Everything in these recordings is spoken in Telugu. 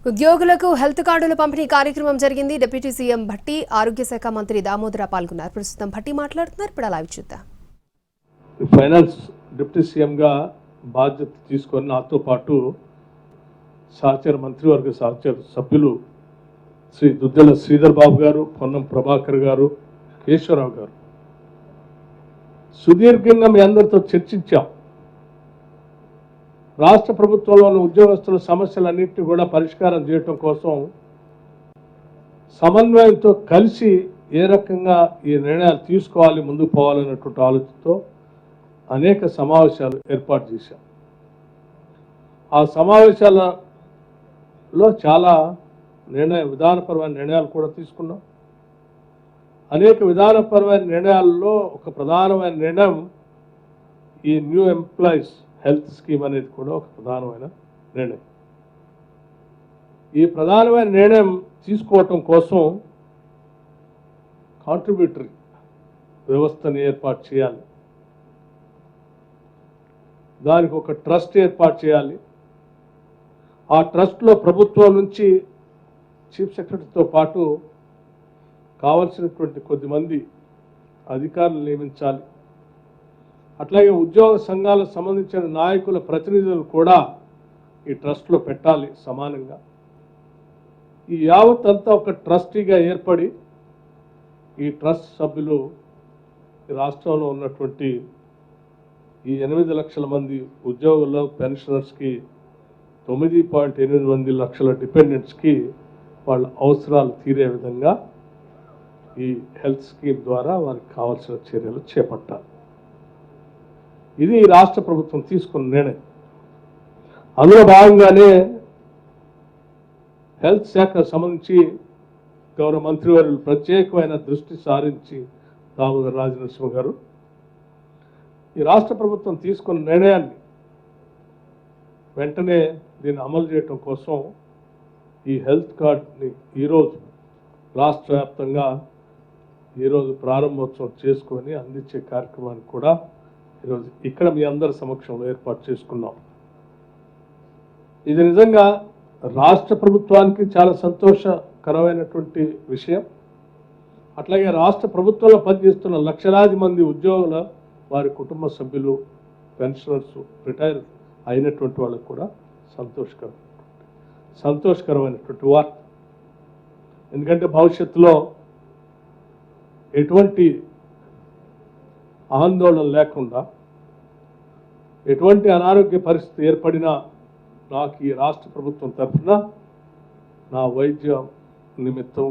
ఉద్యోగులకు హెల్త్ కార్డుల పంపిణీ కార్యక్రమం జరిగింది. డిప్యూటీ సీఎం భట్టి, ఆరోగ్య శాఖ మంత్రి దామోదర పాల్గొన్నారు. ప్రస్తుతం భట్టి మాట్లాడుతున్నారు. ఇప్పుడు లైవ్ చూద్దాం. ఫైనాన్స్ డిప్యూటీ సీఎంగా బాధ్యత తీసుకొని నాతో పాటు సహచర మంత్రివర్గ సహచర సభ్యులు శ్రీ దుద్దెల శ్రీధర్ బాబు గారు, పొన్నం ప్రభాకర్ గారు, కేశవరావు గారు సుదీర్ఘంగా మీ అందరితో చర్చించాం. రాష్ట్ర ప్రభుత్వంలోని ఉద్యోగస్తుల సమస్యలన్నింటినీ కూడా పరిష్కారం చేయటం కోసం సమన్వయంతో కలిసి ఏ రకంగా ఈ నిర్ణయాలు తీసుకోవాలి, ముందుకు పోవాలన్నటువంటి ఆలోచనతో అనేక సమావేశాలు ఏర్పాటు చేశాం. ఆ సమావేశాలలో చాలా విధానపరమైన నిర్ణయాలు కూడా తీసుకున్నాం. అనేక విధానపరమైన నిర్ణయాల్లో ఒక ప్రధానమైన నిర్ణయం ఈ న్యూ ఎంప్లాయీస్ హెల్త్ స్కీమ్ అనేది కూడా ఒక ప్రధానమైన నిర్ణయం. ఈ ప్రధానమైన నిర్ణయం తీసుకోవటం కోసం కాంట్రిబ్యూటరీ వ్యవస్థని ఏర్పాటు చేయాలి, దానికి ఒక ట్రస్ట్ ఏర్పాటు చేయాలి. ఆ ట్రస్ట్లో ప్రభుత్వం నుంచి చీఫ్ సెక్రటరీతో పాటు కావలసినటువంటి కొద్దిమంది అధికారులు నియమించాలి. అట్లాగే ఉద్యోగ సంఘాలకు సంబంధించిన నాయకుల ప్రతినిధులు కూడా ఈ ట్రస్ట్లో పెట్టాలి సమానంగా. ఈ యావత్ అంతా ఒక ట్రస్టీగా ఏర్పడి ఈ ట్రస్ట్ సభ్యులు రాష్ట్రంలో ఉన్నటువంటి ఈ 8 లక్షల మంది ఉద్యోగుల పెన్షనర్స్కి 9.8 లక్షల డిపెండెంట్స్కి వాళ్ళ అవసరాలు తీరే విధంగా ఈ హెల్త్ స్కీమ్ ద్వారా వారికి కావాల్సిన చర్యలు చేపట్టాలి. ఇది రాష్ట్ర ప్రభుత్వం తీసుకున్న నిర్ణయం. అందులో భాగంగానే హెల్త్ శాఖకు సంబంధించి గౌరవ మంత్రివర్యులు ప్రత్యేకమైన దృష్టి సారించి దామోదర రాజనరసింహ గారు ఈ రాష్ట్ర ప్రభుత్వం తీసుకున్న నిర్ణయాన్ని వెంటనే దీన్ని అమలు చేయటం కోసం ఈ హెల్త్ కార్డ్ని ఈరోజు రాష్ట్ర వ్యాప్తంగా ఈరోజు ప్రారంభోత్సవం చేసుకొని అందించే కార్యక్రమాన్ని కూడా ఈరోజు ఇక్కడ మీ అందరి సమక్షంలో ఏర్పాటు చేసుకున్నాం. ఇది నిజంగా రాష్ట్ర ప్రభుత్వానికి చాలా సంతోషకరమైనటువంటి విషయం. అట్లాగే రాష్ట్ర ప్రభుత్వంలో పనిచేస్తున్న లక్షలాది మంది ఉద్యోగుల వారి కుటుంబ సభ్యులు, పెన్షనర్స్, రిటైర్ అయినటువంటి వాళ్ళకు కూడా సంతోషకరమైనటువంటి వార్త. ఎందుకంటే భవిష్యత్తులో ఎటువంటి ఆందోళన లేకుండా, ఎటువంటి అనారోగ్య పరిస్థితి ఏర్పడినా నాకు ఈ రాష్ట్ర ప్రభుత్వం తరఫున నా వైద్య నిమిత్తం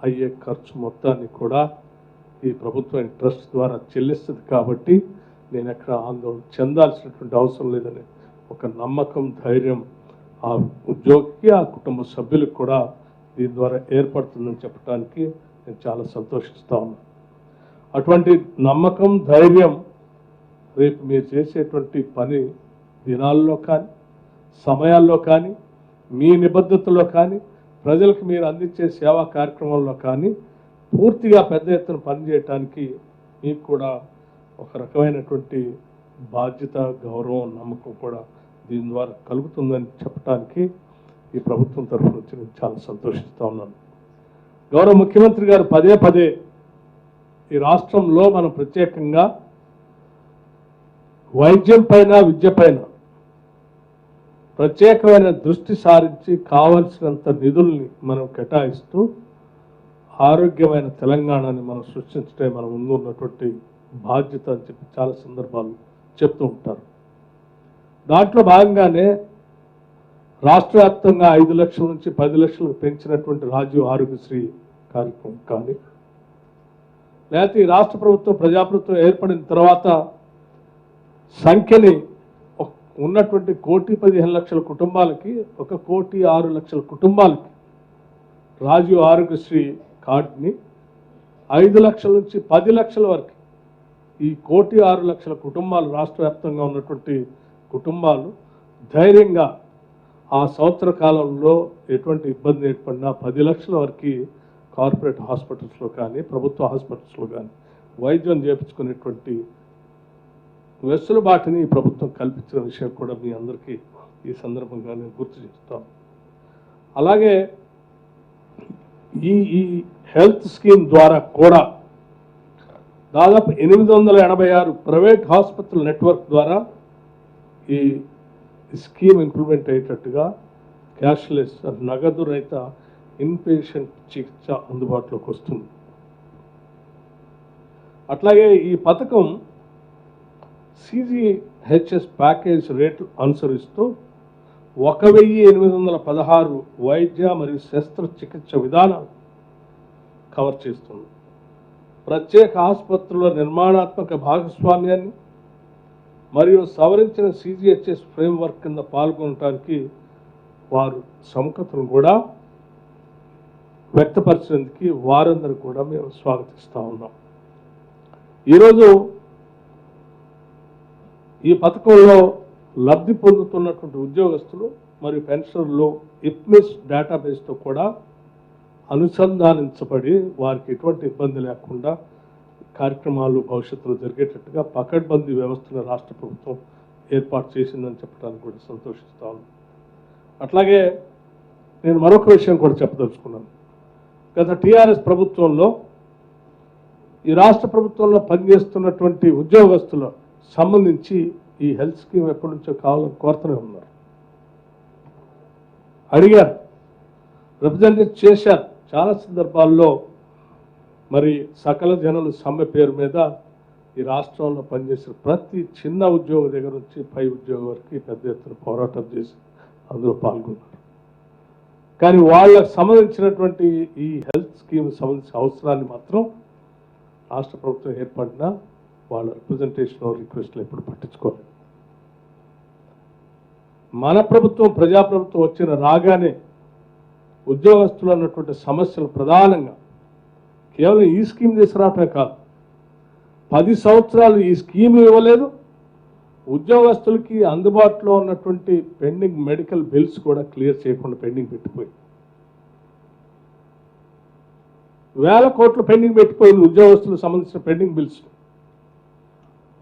అయ్యే ఖర్చు మొత్తాన్ని కూడా ఈ ప్రభుత్వం ట్రస్ట్ ద్వారా చెల్లిస్తుంది. కాబట్టి నేను ఎక్కడ ఆందోళన చెందాల్సినటువంటి అవసరం లేదని ఒక నమ్మకం, ధైర్యం ఆ ఉద్యోగికి, ఆ కుటుంబ సభ్యులకు కూడా దీని ద్వారా ఏర్పడుతుందని చెప్పడానికి నేను చాలా సంతోషిస్తా ఉన్నాను. అటువంటి నమ్మకం, ధైర్యం రేపు మీరు చేసేటువంటి పని దినాల్లో కానీ, సమయాల్లో కానీ, మీ నిబద్ధతలో కానీ, ప్రజలకు మీరు అందించే సేవా కార్యక్రమంలో కానీ పూర్తిగా పెద్ద ఎత్తున పనిచేయటానికి మీకు కూడా ఒక రకమైనటువంటి బాధ్యత, గౌరవం, నమ్మకం కూడా దీని ద్వారా కలుగుతుందని చెప్పడానికి ఈ ప్రభుత్వం తరఫు నుంచి నేను చాలా సంతోషిస్తూ ఉన్నాను. గౌరవ ముఖ్యమంత్రి గారు పదే పదే ఈ రాష్ట్రంలో మనం ప్రత్యేకంగా వైద్యం పైన, విద్య పైన ప్రత్యేకమైన దృష్టి సారించి కావలసినంత నిధుల్ని మనం కేటాయిస్తూ ఆరోగ్యమైన తెలంగాణని మనం సృష్టించడమే మన ముందు ఉన్నటువంటి బాధ్యత అని చెప్పి చాలా సందర్భాలు చెప్తూ ఉంటారు. దాంట్లో భాగంగానే రాష్ట్ర వ్యాప్తంగా 5 లక్షల నుంచి 10 లక్షలకు పెంచినటువంటి రాజీవ్ ఆరోగ్యశ్రీ కార్యక్రమం కానీ, లేకపోతే ఈ రాష్ట్ర ప్రభుత్వం, ప్రజాప్రభుత్వం ఏర్పడిన తర్వాత సంఖ్యని ఉన్నటువంటి 1,15,00,000 కుటుంబాలకి 1,06,00,000 కుటుంబాలకి రాజీవ్ ఆరోగ్యశ్రీ కార్డుని 5 లక్షల నుంచి 10 లక్షల వరకు ఈ 1,06,00,000 కుటుంబాలు, రాష్ట్ర వ్యాప్తంగా ఉన్నటువంటి కుటుంబాలు ధైర్యంగా ఆ సంవత్సర కాలంలో ఎటువంటి ఇబ్బంది ఏర్పడినా 10 లక్షల వరకు కార్పొరేట్ హాస్పిటల్స్లో కానీ, ప్రభుత్వ హాస్పిటల్స్లో కానీ వైద్యం చేయించుకునేటువంటి వెసులుబాటుని ఈ ప్రభుత్వం కల్పించిన విషయం కూడా మీ అందరికీ ఈ సందర్భంగా నేను గుర్తు చేస్తాను. అలాగే ఈ హెల్త్ స్కీమ్ ద్వారా కూడా దాదాపు 886 ప్రైవేట్ హాస్పిటల్ నెట్వర్క్ ద్వారా ఈ స్కీమ్ ఇంప్లిమెంట్ అయ్యేటట్టుగా క్యాష్లెస్ నగదు రహిత ఇన్పేషెంట్ చికిత్స అందుబాటులోకి వస్తుంది. అట్లాగే ఈ పథకం CGHS ప్యాకేజ్ రేట్లు అనుసరిస్తూ 1816 వైద్య మరియు శస్త్రచికిత్స విధానాలు కవర్ చేస్తుంది. ప్రత్యేక ఆసుపత్రుల నిర్మాణాత్మక భాగస్వామ్యాన్ని మరియు సవరించిన CGHS ఫ్రేమ్వర్క్ కింద పాల్గొనడానికి వారు సముఖతను కూడా వ్యక్తపరిచేందుకు వారందరూ కూడా మేము స్వాగతిస్తూ ఉన్నాం. ఈరోజు ఈ పథకంలో లబ్ధి పొందుతున్నటువంటి ఉద్యోగస్తులు మరియు పెన్షనర్లు IPMIS డేటాబేస్తో కూడా అనుసంధానించబడి వారికి ఎటువంటి ఇబ్బంది లేకుండా కార్యక్రమాలు భవిష్యత్తులో జరిగేటట్టుగా పకడ్బందీ వ్యవస్థను రాష్ట్ర ప్రభుత్వం ఏర్పాటు చేసిందని చెప్పడానికి కూడా సంతోషిస్తా ఉన్నాను. అట్లాగే నేను మరొక విషయం కూడా చెప్పదలుచుకున్నాను. గత TRS ప్రభుత్వంలో ఈ రాష్ట్ర ప్రభుత్వంలో పనిచేస్తున్నటువంటి ఉద్యోగస్తుల సంబంధించి ఈ హెల్త్ స్కీమ్ ఎప్పటి నుంచో కావాలని కోరుతూనే ఉన్నారు, అడిగారు, రిప్రజెంటేట్ చేశారు. చాలా సందర్భాల్లో మరి సకల జనులు సమ్మె పేరు మీద ఈ రాష్ట్రంలో పనిచేసిన ప్రతి చిన్న ఉద్యోగం దగ్గర నుంచి పై ఉద్యోగం వరకు పెద్ద ఎత్తున పోరాటం చేసి అందులో పాల్గొన్నారు. కానీ వాళ్ళకు సంబంధించినటువంటి ఈ హెల్త్ స్కీమ్ సంబంధించిన అవసరాన్ని మాత్రం రాష్ట్ర ప్రభుత్వం ఏర్పడినా వాళ్ళ రిప్రజెంటేషన్ రిక్వెస్ట్లు ఎప్పుడు పట్టించుకోలేదు. మన ప్రభుత్వం ప్రజాప్రభుత్వం వచ్చిన రాగానే ఉద్యోగస్తులు అన్నటువంటి సమస్యలు ప్రధానంగా కేవలం ఈ స్కీమ్ తీసుకురావటమే కాదు, 10 సంవత్సరాలు ఈ స్కీమ్ ఇవ్వలేదు, ఉద్యోగస్తులకి అందుబాటులో ఉన్నటువంటి పెండింగ్ మెడికల్ బిల్స్ కూడా క్లియర్ చేయకుండా పెండింగ్ పెట్టిపోయి వేల కోట్లు పెండింగ్ పెట్టిపోయింది. ఉద్యోగస్తులకు సంబంధించిన పెండింగ్ బిల్స్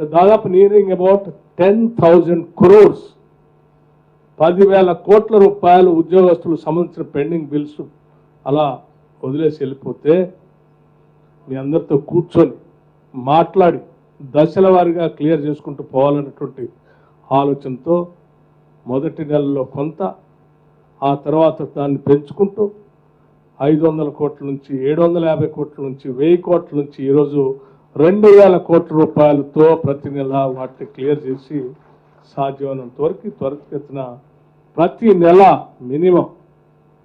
దాదాపు నియరింగ్ అబౌట్ 10,000 crores 10,000 కోట్ల రూపాయలు ఉద్యోగస్తులకు సంబంధించిన పెండింగ్ బిల్స్ అలా వదిలేసి వెళ్ళిపోతే మీ అందరితో కూర్చొని మాట్లాడి దశల వారీగా క్లియర్ చేసుకుంటూ పోవాలన్నటువంటి ఆలోచనతో మొదటి నెలలో కొంత, ఆ తర్వాత దాన్ని పెంచుకుంటూ 500 కోట్ల నుంచి 750 కోట్ల నుంచి 1000 కోట్ల నుంచి ఈరోజు 2,000 కోట్ల రూపాయలతో ప్రతి నెల వాటిని క్లియర్ చేసి సాధ్యమైనంత వరకు త్వరితగతిన ప్రతి నెల మినిమం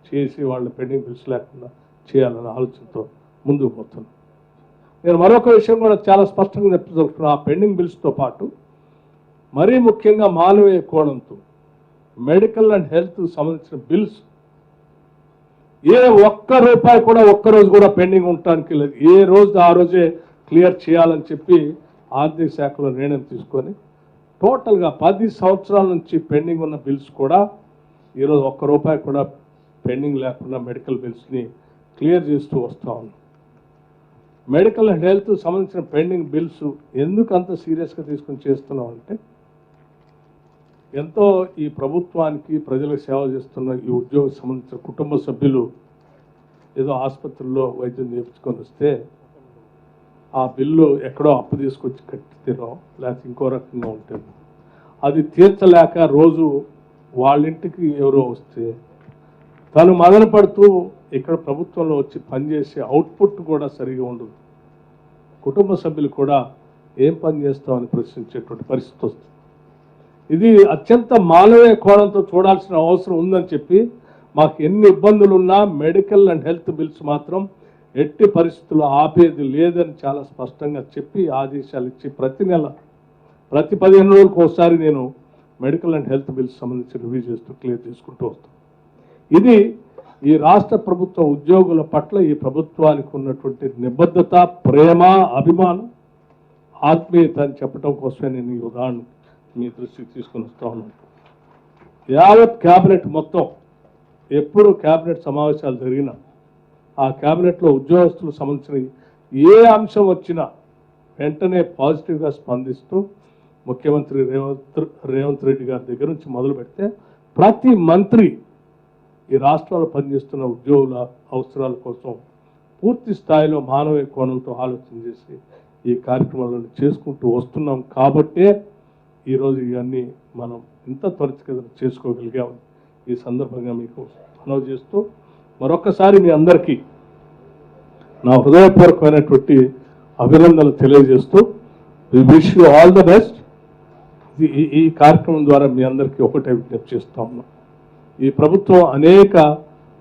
చేసి వాళ్ళ పెండింగ్ బిల్స్ లేకుండా చేయాలన్న ఆలోచనతో ముందుకు పోతున్నాం. నేను మరొక విషయం కూడా చాలా స్పష్టంగా చెప్పదలుచుకున్నాను. ఆ పెండింగ్ బిల్స్తో పాటు మరీ ముఖ్యంగా మానవీయ కోణంతో మెడికల్ అండ్ హెల్త్ సంబంధించిన బిల్స్ ఏ ఒక్క రూపాయి కూడా ఒక్కరోజు కూడా పెండింగ్ ఉండటానికి లేదు. ఏ రోజు ఆ రోజే క్లియర్ చేయాలని చెప్పి ఆర్థిక శాఖలో నిర్ణయం తీసుకొని టోటల్గా 10 సంవత్సరాల నుంచి పెండింగ్ ఉన్న బిల్స్ కూడా ఈరోజు ఒక్క రూపాయి కూడా పెండింగ్ లేకుండా మెడికల్ బిల్స్ని క్లియర్ చేస్తూ వస్తూ ఉన్నాం. మెడికల్ అండ్ హెల్త్ సంబంధించిన పెండింగ్ బిల్స్ ఎందుకు అంత సీరియస్గా తీసుకొని చేస్తున్నాం అంటే ఎంతో ఈ ప్రభుత్వానికి ప్రజలకు సేవ చేస్తున్న ఈ ఉద్యోగం సంబంధించిన కుటుంబ సభ్యులు ఏదో ఆసుపత్రుల్లో వైద్యం చేయించుకొని వస్తే ఆ బిల్లు ఎక్కడో అప్పు తీసుకొచ్చి కట్టితేనో లేకపోతే ఇంకో రకంగా ఉంటుంది, అది తీర్చలేక రోజు వాళ్ళింటికి ఎవరో వస్తే తను మదన పడుతూ ఇక్కడ ప్రభుత్వంలో వచ్చి పనిచేసే అవుట్పుట్ కూడా సరిగా ఉండదు. కుటుంబ సభ్యులు కూడా ఏం పని చేస్తామని ప్రశ్నించేటువంటి పరిస్థితి వస్తుంది. ఇది అత్యంత మానవీయ కోణంతో చూడాల్సిన అవసరం ఉందని చెప్పి మాకు ఎన్ని ఇబ్బందులు ఉన్నా మెడికల్ అండ్ హెల్త్ బిల్స్ మాత్రం ఎట్టి పరిస్థితుల్లో ఆపేది లేదని చాలా స్పష్టంగా చెప్పి ఆదేశాలు ఇచ్చి ప్రతి నెల ప్రతి 15 రోజులకు ఒకసారి నేను మెడికల్ అండ్ హెల్త్ బిల్స్ సంబంధించి రివ్యూ చేస్తూ క్లియర్ చేసుకుంటూ వస్తాను. ఇది ఈ రాష్ట్ర ప్రభుత్వ ఉద్యోగుల పట్ల ఈ ప్రభుత్వానికి ఉన్నటువంటి నిబద్ధత, ప్రేమ, అభిమానం, ఆత్మీయత అని చెప్పడం కోసమే నేను ఈ ఉదాహరణ మీ దృష్టికి తీసుకొని వస్తూ ఉన్నాను. యావత్ క్యాబినెట్ మొత్తం ఎప్పుడు క్యాబినెట్ సమావేశాలు జరిగినా ఆ క్యాబినెట్లో ఉద్యోగస్తులకు సంబంధించిన ఏ అంశం వచ్చినా వెంటనే పాజిటివ్గా స్పందిస్తూ ముఖ్యమంత్రి రేవంత్ రెడ్డి గారి దగ్గర నుంచి మొదలు పెడితే ప్రతి మంత్రి ఈ రాష్ట్రంలో పనిచేస్తున్న ఉద్యోగుల అవసరాల కోసం పూర్తి స్థాయిలో మానవీయ కోణంతో ఆలోచన చేసి ఈ కార్యక్రమాలను చేసుకుంటూ వస్తున్నాం కాబట్టే ఈరోజు ఇవన్నీ మనం ఇంత త్వరితగతిన చేసుకోగలిగాం. ఈ సందర్భంగా మీకు మనవి చేస్తూ మరొకసారి మీ అందరికీ నా హృదయపూర్వకమైనటువంటి అభినందనలు తెలియజేస్తూ we wish you all the best. ఈ కార్యక్రమం ద్వారా మీ అందరికీ ఒకటే విజ్ఞప్తి చేస్తా ఉన్నాం. ఈ ప్రభుత్వం అనేక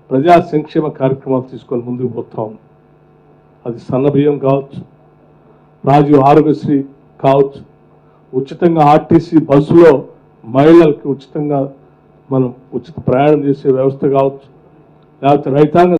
ప్రజా సంక్షేమ కార్యక్రమాలు తీసుకొని ముందుకు పోతా ఉంది. అది సన్నబియ్యం కావచ్చు, రాజీవ్ ఆరోగ్యశ్రీ కావచ్చు, ఉచితంగా ఆర్టీసీ బస్సులో మహిళలకి ఉచితంగా మనం ఉచిత ప్రయాణం చేసే వ్యవస్థ కావచ్చు, లేకపోతే రైతాంగ